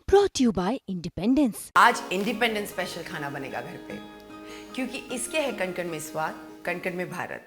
brought to you by Independence। आज independence special खाना बनेगा घर पे, क्योंकि इसके है कण कण में स्वाद, कण कण में भारत।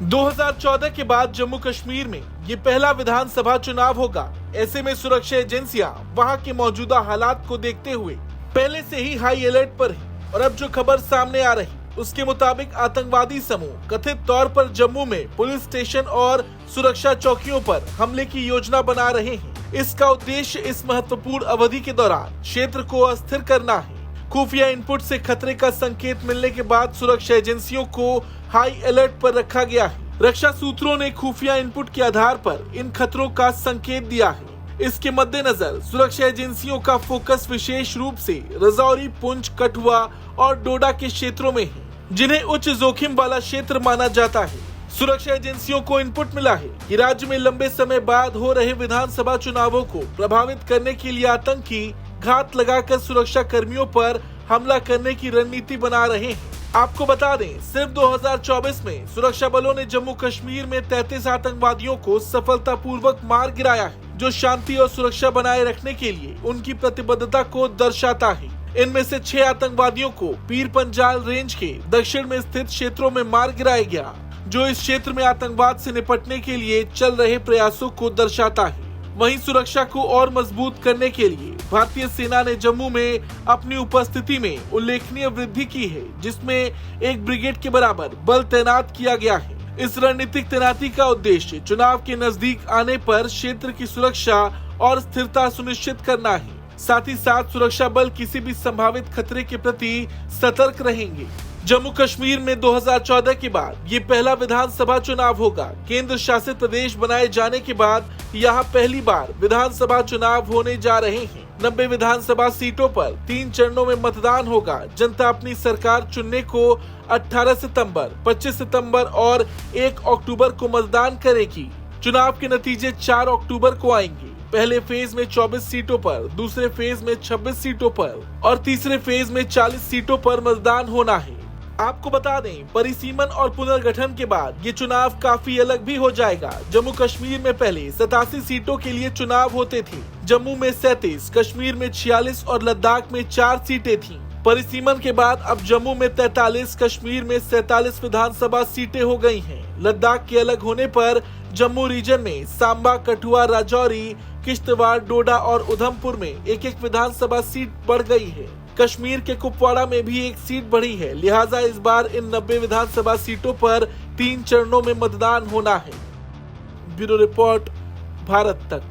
– 2014 के बाद जम्मू कश्मीर में ये पहला विधानसभा चुनाव होगा। ऐसे में सुरक्षा एजेंसियां वहां के मौजूदा हालात को देखते हुए पहले से ही हाई अलर्ट पर है। और अब जो खबर सामने आ रही उसके मुताबिक आतंकवादी समूह कथित तौर पर जम्मू में पुलिस स्टेशन और सुरक्षा चौकियों पर हमले की योजना बना रहे हैं। इसका उद्देश्य इस महत्वपूर्ण अवधि के दौरान क्षेत्र को अस्थिर करना है। खुफिया इनपुट से खतरे का संकेत मिलने के बाद सुरक्षा एजेंसियों को हाई अलर्ट पर रखा गया है। रक्षा सूत्रों ने खुफिया इनपुट के आधार पर इन खतरों का संकेत दिया है। इसके मद्देनजर सुरक्षा एजेंसियों का फोकस विशेष रूप से राजौरी, पुंछ, कठुआ और डोडा के क्षेत्रों में है, जिन्हें उच्च जोखिम वाला क्षेत्र माना जाता है। सुरक्षा एजेंसियों को इनपुट मिला है कि राज्य में लंबे समय बाद हो रहे विधानसभा चुनावों को प्रभावित करने के लिए आतंकी घात लगाकर सुरक्षा कर्मियों पर हमला करने की रणनीति बना रहे हैं। आपको बता दें, सिर्फ 2024 में सुरक्षा बलों ने जम्मू कश्मीर में 33 आतंकवादियों को सफलतापूर्वक मार गिराया है, जो शांति और सुरक्षा बनाए रखने के लिए उनकी प्रतिबद्धता को दर्शाता है। इनमें से 6 आतंकवादियों को पीर पंजाल रेंज के दक्षिण में स्थित क्षेत्रों में मार गिराया गया, जो इस क्षेत्र में आतंकवाद से निपटने के लिए चल रहे प्रयासों को दर्शाता है। वहीं सुरक्षा को और मजबूत करने के लिए भारतीय सेना ने जम्मू में अपनी उपस्थिति में उल्लेखनीय वृद्धि की है, जिसमें एक ब्रिगेड के बराबर बल तैनात किया गया है। इस रणनीतिक तैनाती का उद्देश्य चुनाव के नजदीक आने पर क्षेत्र की सुरक्षा और स्थिरता सुनिश्चित करना है। साथ ही साथ सुरक्षा बल किसी भी संभावित खतरे के प्रति सतर्क रहेंगे। जम्मू कश्मीर में 2014 के बाद ये पहला विधानसभा चुनाव होगा। केंद्र शासित प्रदेश बनाए जाने के बाद यहाँ पहली बार विधानसभा चुनाव होने जा रहे हैं। 90 विधानसभा सीटों पर 3 चरणों में मतदान होगा। जनता अपनी सरकार चुनने को 18 सितंबर, 25 सितंबर और 1 अक्टूबर को मतदान करेगी। चुनाव के नतीजे 4 अक्टूबर को आएंगे। पहले फेज में 24 सीटों पर, दूसरे फेज में 26 सीटों पर और तीसरे फेज में 40 सीटों पर मतदान होना है। आपको बता दें, परिसीमन और पुनर्गठन के बाद ये चुनाव काफी अलग भी हो जाएगा। जम्मू कश्मीर में पहले 87 सीटों के लिए चुनाव होते थे। जम्मू में 37, कश्मीर में 46 और लद्दाख में 4 सीटें थीं। परिसीमन के बाद अब जम्मू में 43, कश्मीर में 47 विधानसभा सीटें हो गई हैं। लद्दाख के अलग होने पर जम्मू रीजन में सांबा, कठुआ, राजौरी, किश्तवाड़, डोडा और उधमपुर में एक विधानसभा सीट बढ़ गई है। कश्मीर के कुपवाड़ा में भी 1 सीट बढ़ी है। लिहाजा इस बार इन 90 विधानसभा सीटों पर 3 चरणों में मतदान होना है। ब्यूरो रिपोर्ट, भारत तक।